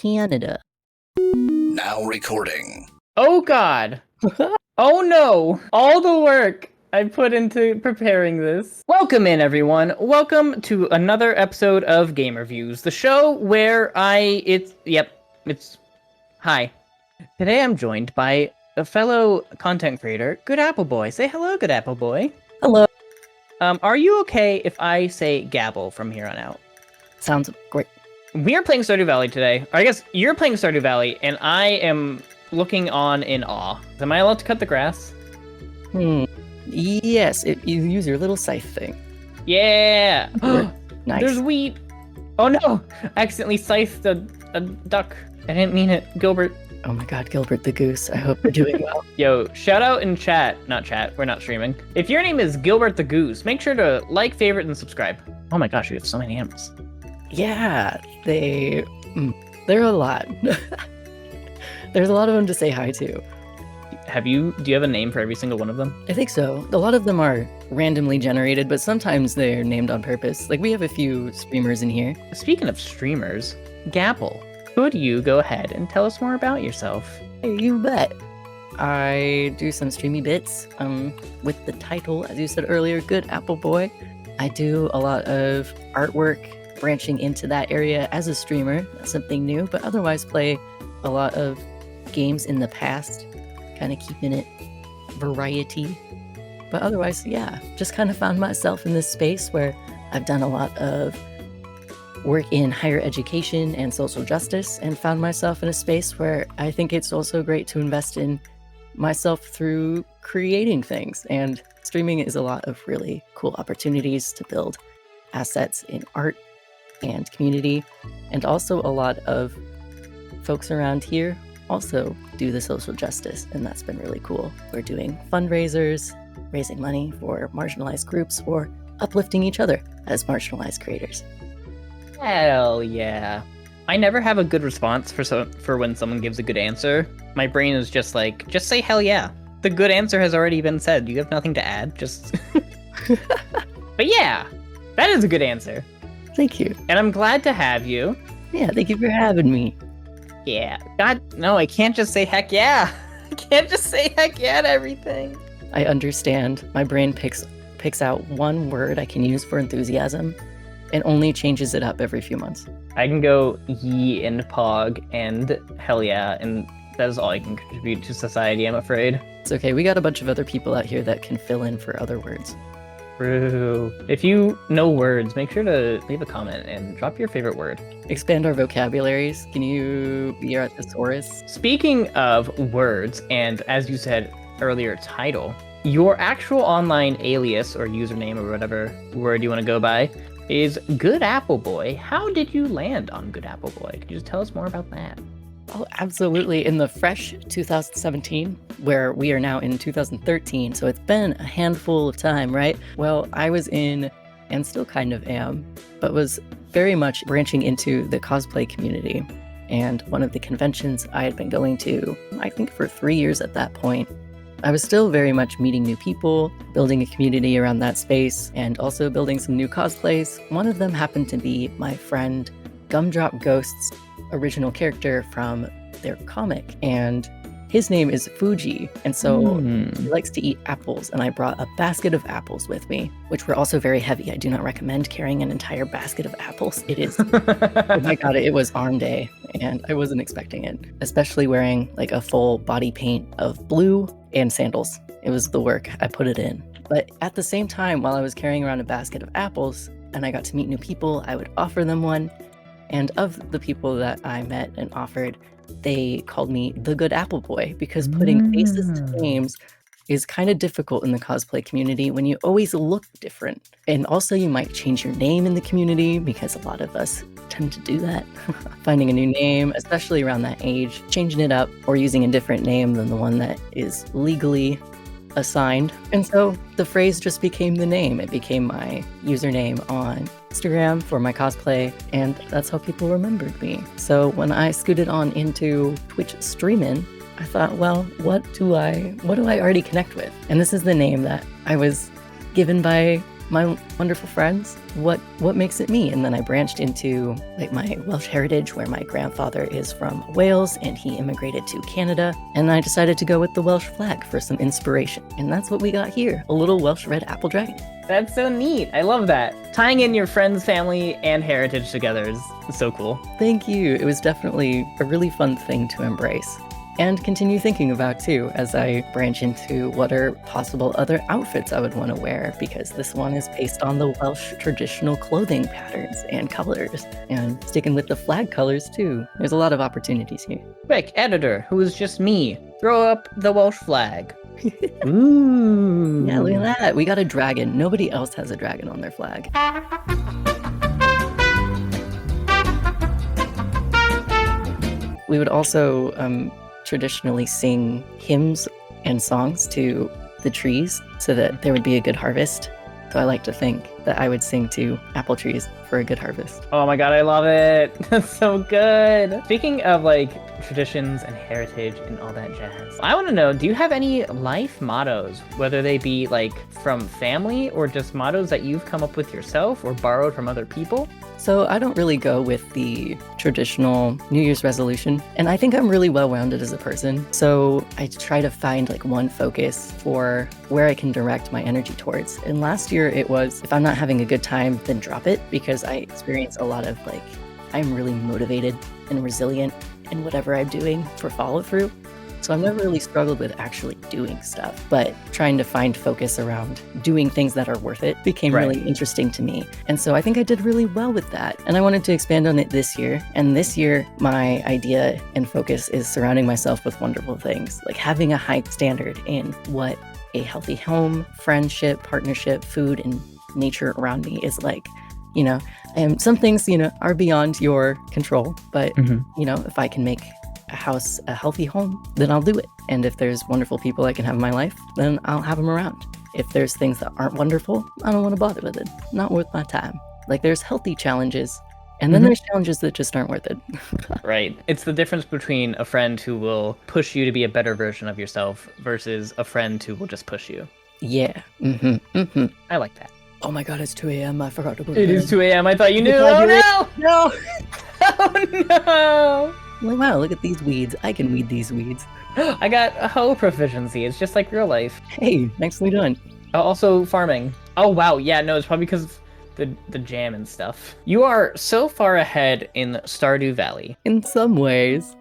Canada. Now recording. Oh God. Oh no. All the work I put into preparing this. Welcome in, everyone. Welcome to another episode of Gamerviews, the show where hi. Today I'm joined by a fellow content creator, GoodAppleBoy. Say hello, GoodAppleBoy. Hello. Are you okay if I say Gabble from here on out? Sounds great. We are playing Stardew Valley today. Or I guess you're playing Stardew Valley, and I am looking on in awe. Am I allowed to cut the grass? Yes, you use your little scythe thing. Yeah! Nice. There's wheat! Oh no! I accidentally scythed a duck. I didn't mean it. Gilbert. Oh my god, Gilbert the Goose. I hope you're doing well. Yo, shout out in chat. Not chat, we're not streaming. If your name is Gilbert the Goose, make sure to like, favorite, and subscribe. Oh my gosh, we have so many animals. Yeah, they're a lot. There's a lot of them to say hi to. Do you have a name for every single one of them? I think so. A lot of them are randomly generated, but sometimes they're named on purpose. Like, we have a few streamers in here. Speaking of streamers, Gapple, could you go ahead and tell us more about yourself? Hey, you bet. I do some streamy bits with the title, as you said earlier, GoodAppleBoy. I do a lot of artwork, branching into that area as a streamer. That's something new, but otherwise play a lot of games in the past, kind of keeping it variety. But otherwise, yeah, just kind of found myself in this space where I've done a lot of work in higher education and social justice, and found myself in a space where I think it's also great to invest in myself through creating things. And streaming is a lot of really cool opportunities to build assets in art and community, and also a lot of folks around here also do the social justice, and that's been really cool. We're doing fundraisers, raising money for marginalized groups, or uplifting each other as marginalized creators. Hell yeah. I never have a good response for when someone gives a good answer. My brain is just like, just say hell yeah. The good answer has already been said. You have nothing to add, just... But yeah, that is a good answer. Thank you. And I'm glad to have you. Yeah, thank you for having me. Yeah. God, no, I can't just say heck yeah. I can't just say heck yeah to everything. I understand. My brain picks out one word I can use for enthusiasm and only changes it up every few months. I can go yee and pog and hell yeah, and that is all I can contribute to society, I'm afraid. It's okay, we got a bunch of other people out here that can fill in for other words. True. If you know words, make sure to leave a comment and drop your favorite word. Expand our vocabularies. Can you be our thesaurus? Speaking of words, and as you said earlier, title, your actual online alias or username or whatever word you want to go by is GoodAppleBoy. How did you land on GoodAppleBoy? Could you just tell us more about that? Oh, absolutely. In the fresh 2017, where we are now in 2013, so it's been a handful of time, right? Well, I was in, and still kind of am, but was very much branching into the cosplay community. And one of the conventions I had been going to, I think for 3 years at that point, I was still very much meeting new people, building a community around that space, and also building some new cosplays. One of them happened to be my friend Gumdrop Ghost's original character from their comic, and his name is Fuji, and so he likes to eat apples, and I brought a basket of apples with me, which were also very heavy. I do not recommend carrying an entire basket of apples. It is, oh my god, it was arm day, and I wasn't expecting it, especially wearing like a full body paint of blue and sandals. It was the work. I put it in. But at the same time, while I was carrying around a basket of apples, and I got to meet new people, I would offer them one. And of the people that I met and offered, they called me the GoodAppleBoy, because putting faces to names is kind of difficult in the cosplay community when you always look different. And also you might change your name in the community, because a lot of us tend to do that. Finding a new name, especially around that age, changing it up or using a different name than the one that is legally assigned. And so the phrase just became the name. It became my username on Instagram for my cosplay, and that's how people remembered me. So when I scooted on into Twitch streaming, I thought, well, what do I already connect with? And this is the name that I was given by my wonderful friends, what makes it me? And then I branched into like my Welsh heritage, where my grandfather is from Wales and he immigrated to Canada. And I decided to go with the Welsh flag for some inspiration. And that's what we got here, a little Welsh red apple dragon. That's so neat. I love that. Tying in your friends, family, and heritage together is so cool. Thank you. It was definitely a really fun thing to embrace and continue thinking about too, as I branch into what are possible other outfits I would want to wear, because this one is based on the Welsh traditional clothing patterns and colors, and sticking with the flag colors too. There's a lot of opportunities here. Quick, editor, who is just me, throw up the Welsh flag. Ooh. Yeah, look at that. We got a dragon. Nobody else has a dragon on their flag. We would also traditionally sing hymns and songs to the trees so that there would be a good harvest. So I like to think that I would sing to apple trees for a good harvest. Oh my god, I love it. That's so good. Speaking of like traditions and heritage and all that jazz, I want to know, do you have any life mottos, whether they be like from family or just mottos that you've come up with yourself or borrowed from other people? So I don't really go with the traditional New Year's resolution, and I think I'm really well-rounded as a person. So I try to find like one focus for where I can direct my energy towards. And last year it was, if I'm not having a good time, then drop it, because I experience a lot of like, I'm really motivated and resilient in whatever I'm doing for follow through. So I've never really struggled with actually doing stuff, but trying to find focus around doing things that are worth it became really interesting to me. And so I think I did really well with that. And I wanted to expand on it this year. And this year, my idea and focus is surrounding myself with wonderful things, like having a high standard in what a healthy home, friendship, partnership, food, and nature around me is like. You know, and some things, you know, are beyond your control, but, you know, if I can make a house a healthy home, then I'll do it. And if there's wonderful people I can have in my life, then I'll have them around. If there's things that aren't wonderful, I don't want to bother with it. Not worth my time. Like, there's healthy challenges, and then there's challenges that just aren't worth it. Right. It's the difference between a friend who will push you to be a better version of yourself versus a friend who will just push you. Yeah. I like that. Oh my god, it's 2 a.m. I forgot to go to It bed. is 2 a.m. I thought you knew. Oh no! No! Oh no! Like, wow, look at these weeds. I can weed these weeds. I got a hoe proficiency. It's just like real life. Hey, nicely done. Also farming. Oh wow, yeah, no, it's probably because of the jam and stuff. You are so far ahead in Stardew Valley. In some ways.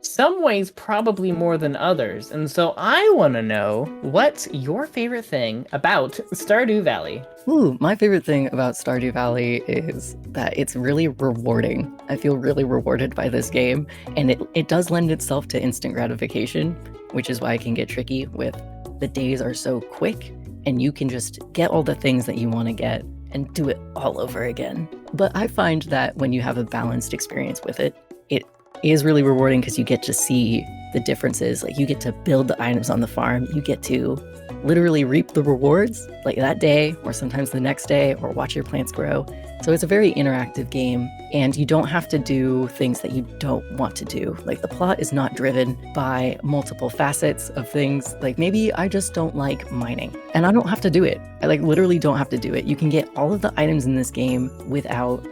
Some ways probably more than others, and so I want to know, what's your favorite thing about Stardew Valley? Ooh, my favorite thing about Stardew Valley is that it's really rewarding. I feel really rewarded by this game, and it does lend itself to instant gratification, which is why it can get tricky with the days are so quick, and you can just get all the things that you want to get and do it all over again. But I find that when you have a balanced experience with it, it is really rewarding because you get to see the differences. Like, you get to build the items on the farm. You get to literally reap the rewards like that day, or sometimes the next day, or watch your plants grow. So it's a very interactive game, and you don't have to do things that you don't want to do. Like, the plot is not driven by multiple facets of things. Like, maybe I just don't like mining, and I don't have to do it. I like literally don't have to do it. You can get all of the items in this game without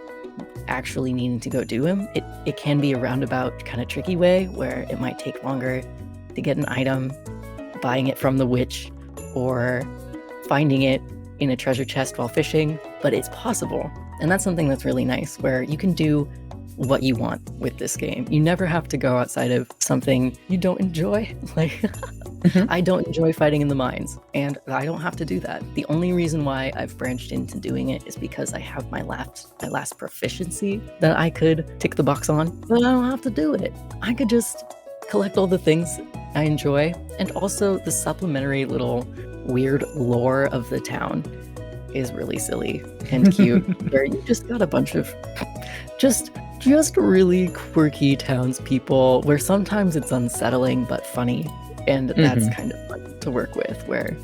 actually needing to go do them. It can be a roundabout kind of tricky way where it might take longer to get an item, buying it from the witch, or finding it in a treasure chest while fishing, but it's possible. And that's something that's really nice, where you can do what you want with this game. You never have to go outside of something you don't enjoy. Like, I don't enjoy fighting in the mines, and I don't have to do that. The only reason why I've branched into doing it is because I have my last proficiency that I could tick the box on, but I don't have to do it. I could just collect all the things I enjoy, and also the supplementary little weird lore of the town is really silly and cute, where you just got a bunch of just really quirky townspeople, where sometimes it's unsettling but funny. And that's kind of fun to work with, where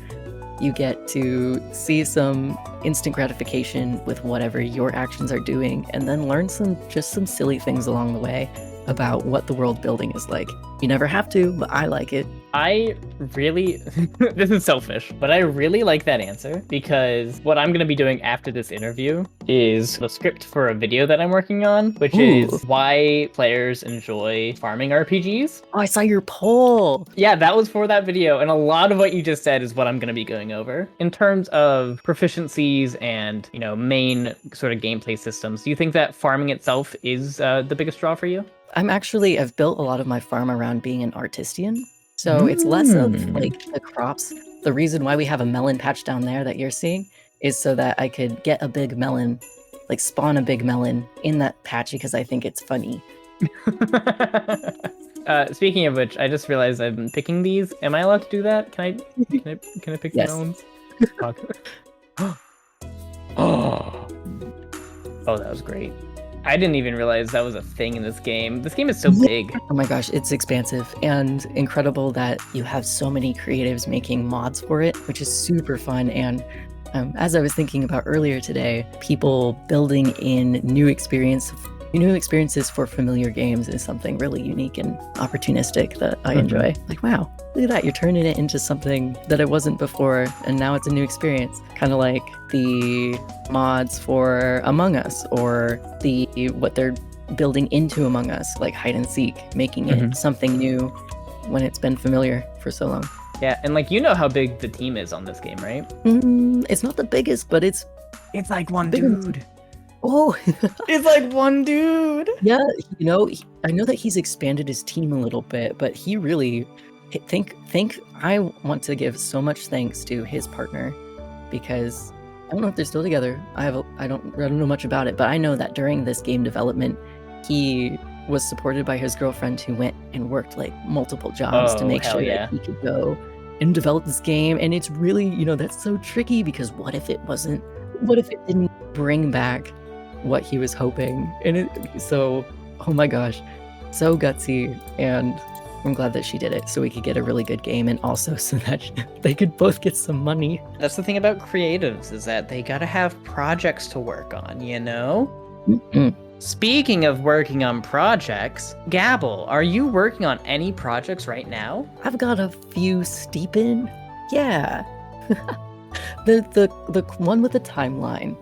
you get to see some instant gratification with whatever your actions are doing, and then learn some silly things along the way. about what the world building is like. You never have to, but I like it. I really, this is selfish, but I really like that answer because what I'm going to be doing after this interview is the script for a video that I'm working on, which is why players enjoy farming RPGs. Oh, I saw your poll. Yeah, that was for that video, and a lot of what you just said is what I'm going to be going over. In terms of proficiencies and, you know, main sort of gameplay systems, do you think that farming itself is the biggest draw for you? I've built a lot of my farm around being an artisan. So it's less of like the crops. The reason why we have a melon patch down there that you're seeing is so that I could get a big melon, like spawn a big melon in that patch because I think it's funny. Speaking of which, I just realized I've been picking these. Am I allowed to do that? Can I pick Yes. melons? Oh, that was great. I didn't even realize that was a thing in this game. This game is so big. Oh my gosh, it's expansive and incredible that you have so many creatives making mods for it, which is super fun. And as I was thinking about earlier today, people building in new experiences for familiar games is something really unique and opportunistic that I enjoy. Like, wow, look at that. You're turning it into something that it wasn't before, and now it's a new experience. Kind of like the mods for Among Us, or what they're building into Among Us, like hide and seek, making it something new when it's been familiar for so long. Yeah, and like, you know how big the team is on this game, right? It's not the biggest, but it's like one big dude. Oh, It's like one dude. yeah. You know, I know that he's expanded his team a little bit, but he really I want to give so much thanks to his partner, because I don't know if they're still together. I don't know much about it, but I know that during this game development, he was supported by his girlfriend, who went and worked like multiple jobs to make sure that he could go and develop this game. And it's really, you know, that's so tricky, because what if it didn't bring back what he was hoping? And oh my gosh, so gutsy. And I'm glad that she did it, so we could get a really good game, and also so that they could both get some money. That's the thing about creatives, is that they gotta have projects to work on, you know? Speaking of working on projects, Gabble, are you working on any projects right now? I've got a few steeping. Yeah. The one with the timeline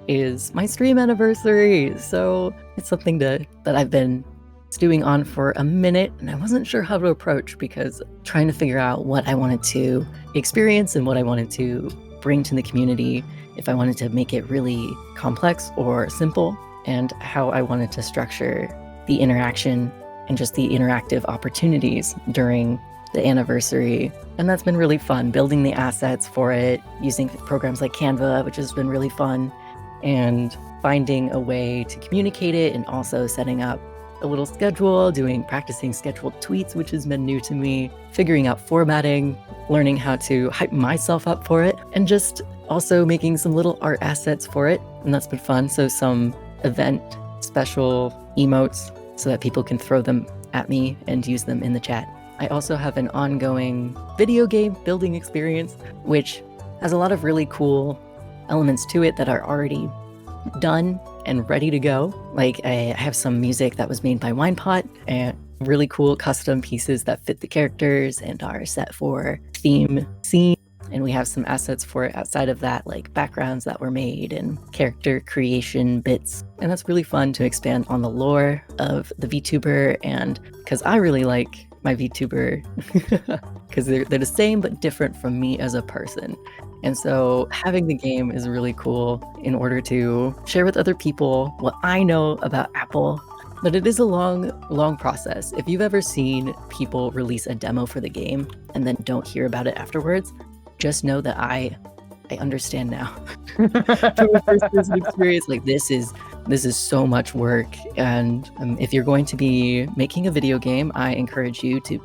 is my stream anniversary, so it's something that I've been stewing on for a minute, and I wasn't sure how to approach, because trying to figure out what I wanted to experience and what I wanted to bring to the community, if I wanted to make it really complex or simple, and how I wanted to structure the interaction and just the interactive opportunities during the anniversary. And that's been really fun, building the assets for it, using programs like Canva, which has been really fun, and finding a way to communicate it, and also setting up a little schedule, practicing scheduled tweets, which has been new to me, figuring out formatting, learning how to hype myself up for it, and just also making some little art assets for it. And that's been fun. So some event special emotes so that people can throw them at me and use them in the chat. I also have an ongoing video game building experience, which has a lot of really cool elements to it that are already done and ready to go. Like, I have some music that was made by Winepot, and really cool custom pieces that fit the characters and are set for theme scene. And we have some assets for it outside of that, like backgrounds that were made and character creation bits. And that's really fun to expand on the lore of the Vtuber, and because I really like my Vtuber, because they're the same but different from me as a person. And so having the game is really cool in order to share with other people what I know about Apple. But it is a long process. If you've ever seen people release a demo for the game and then don't hear about it afterwards, just know that I understand now. From a first-person experience, like, this is so much work. And if you're going to be making a video game, I encourage you to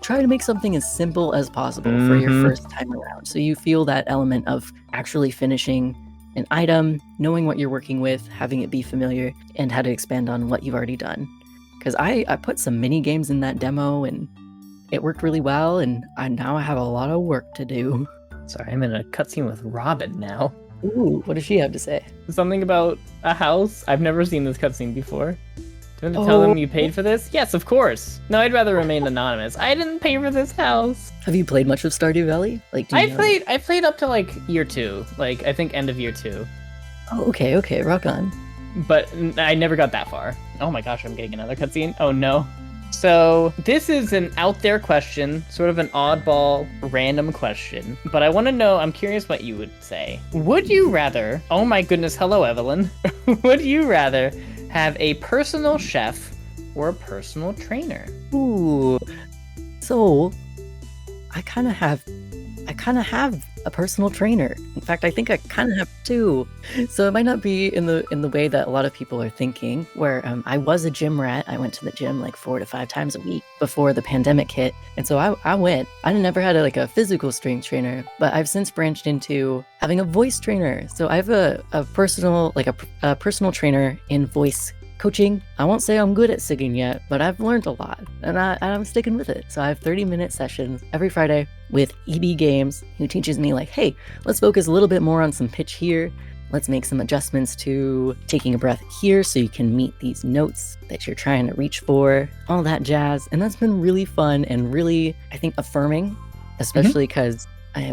try to make something as simple as possible for your first time around, so you feel that element of actually finishing an item, knowing what you're working with, having it be familiar, and how to expand on what you've already done. Because I put some mini games in that demo, and it worked really well, and now I have a lot of work to do. Sorry, I'm in a cutscene with Robin now. Ooh, what does she have to say? Something about a house. I've never seen this cutscene before. Do you want to tell them you paid for this? Yes, of course. No, I'd rather remain anonymous. I didn't pay for this house. Have you played much of Stardew Valley? Like, do you know? I played up to like year 2. Like I think end of year 2. Oh, okay, rock on. But I never got that far. Oh my gosh, I'm getting another cutscene. Oh no. So this is an out there question, sort of an oddball, random question. But I want to know, I'm curious what you would say. Would you rather, oh my goodness, hello Evelyn. Would you rather have a personal chef or a personal trainer? Ooh, so I kind of have a personal trainer. In fact, I think I kind of have two. So it might not be in the way that a lot of people are thinking, where I was a gym rat. I went to the gym like 4 to 5 times a week before the pandemic hit. And so I went. I never had a physical strength trainer, but I've since branched into having a voice trainer. So I have a personal trainer in voice coaching. I won't say I'm good at singing yet, but I've learned a lot, and I'm sticking with it. So I have 30-minute sessions every Friday with EB Games, who teaches me like, hey, let's focus a little bit more on some pitch here. Let's make some adjustments to taking a breath here so you can meet these notes that you're trying to reach for, all that jazz. And that's been really fun and really, I think, affirming, especially because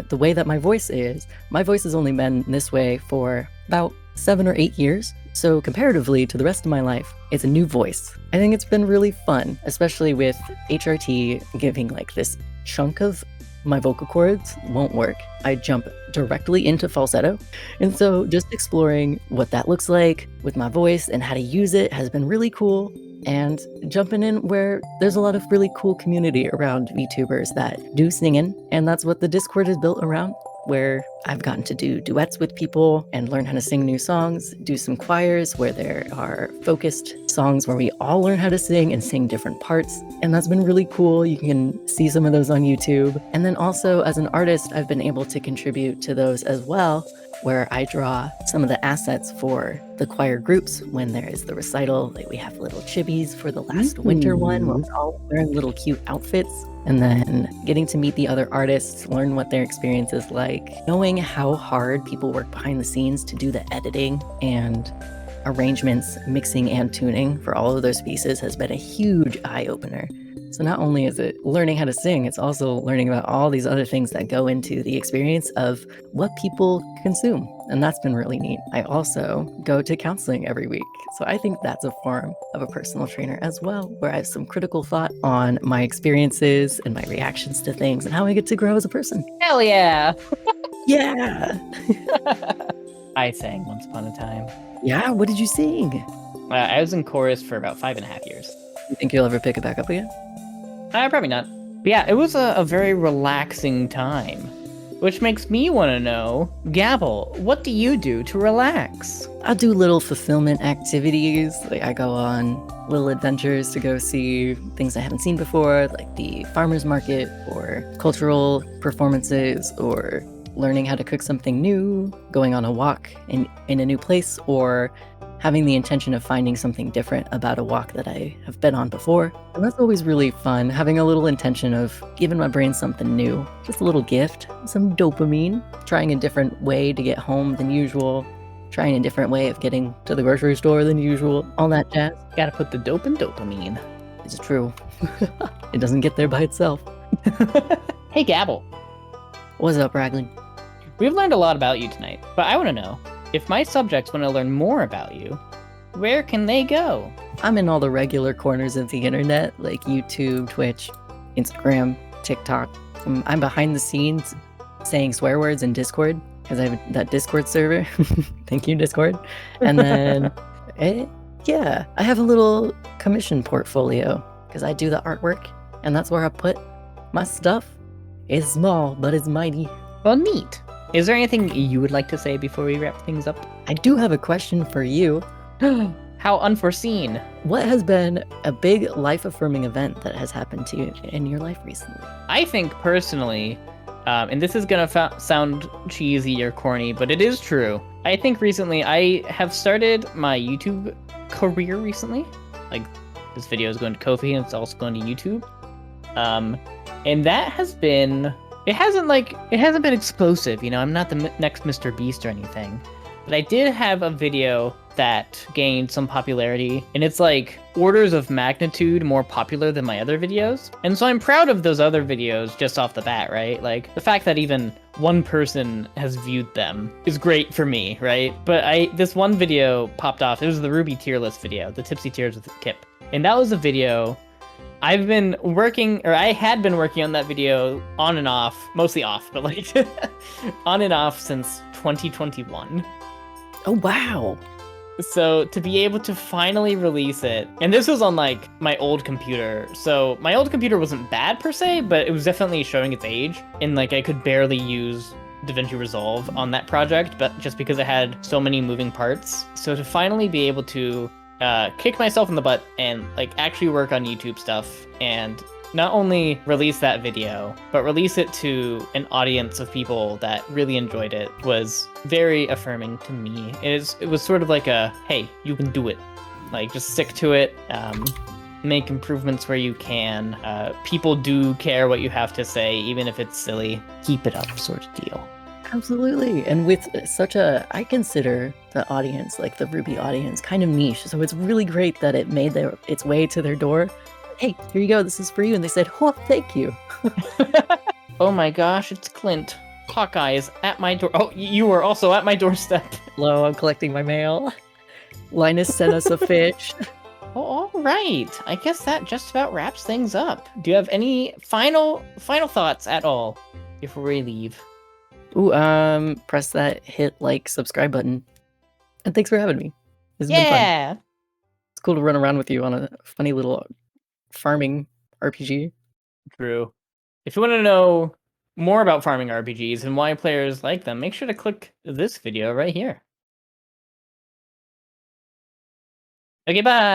the way that my voice has only been this way for about 7 or 8 years. So comparatively to the rest of my life, it's a new voice. I think it's been really fun, especially with HRT giving like this chunk of my vocal cords won't work. I jump directly into falsetto. And so just exploring what that looks like with my voice and how to use it has been really cool. And jumping in where there's a lot of really cool community around VTubers that do singing. And that's what the Discord is built around, where I've gotten to do duets with people and learn how to sing new songs, do some choirs where there are focused songs where we all learn how to sing and sing different parts. And that's been really cool. You can see some of those on YouTube. And then also as an artist, I've been able to contribute to those as well, where I draw some of the assets for the choir groups when there is the recital. Like we have little chibis for the last winter one where we're all wearing little cute outfits. And then getting to meet the other artists, learn what their experience is like, knowing how hard people work behind the scenes to do the editing and arrangements, mixing and tuning for all of those pieces has been a huge eye-opener. So not only is it learning how to sing, it's also learning about all these other things that go into the experience of what people consume. And that's been really neat. I also go to counseling every week. So I think that's a form of a personal trainer as well, where I have some critical thought on my experiences and my reactions to things and how I get to grow as a person. Hell yeah! Yeah! I sang once upon a time. Yeah, what did you sing? I was in chorus for about 5.5 years. You think you'll ever pick it back up again? Probably not. But yeah, it was a very relaxing time. Which makes me want to know, Gabble, what do you do to relax? I do little fulfillment activities. Like I go on little adventures to go see things I haven't seen before, like the farmer's market or cultural performances or learning how to cook something new, going on a walk in a new place, or having the intention of finding something different about a walk that I have been on before. And that's always really fun, having a little intention of giving my brain something new, just a little gift, some dopamine, trying a different way to get home than usual, trying a different way of getting to the grocery store than usual, all that jazz. Gotta put the dope in dopamine. It's true. It doesn't get there by itself. Hey, Gabble. What's up, Raglan? We've learned a lot about you tonight, but I want to know, if my subjects want to learn more about you, where can they go? I'm in all the regular corners of the internet, like YouTube, Twitch, Instagram, TikTok. I'm behind the scenes saying swear words in Discord, because I have that Discord server. Thank you, Discord. And then, yeah, I have a little commission portfolio, because I do the artwork, and that's where I put my stuff. It's small, but it's mighty. Well, neat. Is there anything you would like to say before we wrap things up? I do have a question for you. How unforeseen. What has been a big life-affirming event that has happened to you in your life recently? I think personally, and this is going to sound cheesy or corny, but it is true. I think recently I have started my YouTube career recently. Like, this video is going to Ko-fi and it's also going to YouTube. And that has been... It hasn't been explosive, you know, I'm not the next Mr. Beast or anything. But I did have a video that gained some popularity, and it's like orders of magnitude more popular than my other videos. And so I'm proud of those other videos just off the bat, right? Like the fact that even one person has viewed them is great for me, right? But this one video popped off. It was the Ruby tier list video, the Tipsy Tears with Kip. And that was a video I had been working on that video on and off, mostly off, but like on and off since 2021. Oh, wow. So to be able to finally release it, and this was on like my old computer. So my old computer wasn't bad per se, but it was definitely showing its age. And like I could barely use DaVinci Resolve on that project, but just because it had so many moving parts. So to finally be able to kick myself in the butt and like actually work on YouTube stuff and not only release that video, but release it to an audience of people that really enjoyed it was very affirming to me. It was sort of like a, hey, you can do it. Like, just stick to it. Make improvements where you can. People do care what you have to say, even if it's silly. Keep it up, sort of deal. Absolutely. And with I consider the audience, like the Ruby audience, kind of niche. So it's really great that it made its way to their door. Hey, here you go, this is for you. And they said, oh, thank you. Oh my gosh, it's Clint. Hawkeye is at my door. Oh, you were also at my doorstep. Hello, I'm collecting my mail. Linus sent us a fish. Oh, all right. I guess that just about wraps things up. Do you have any final thoughts at all before we leave? Ooh, press that hit like subscribe button. And thanks for having me. This has been fun. It's cool to run around with you on a funny little farming RPG. True. If you want to know more about farming RPGs and why players like them, make sure to click this video right here. Okay, bye!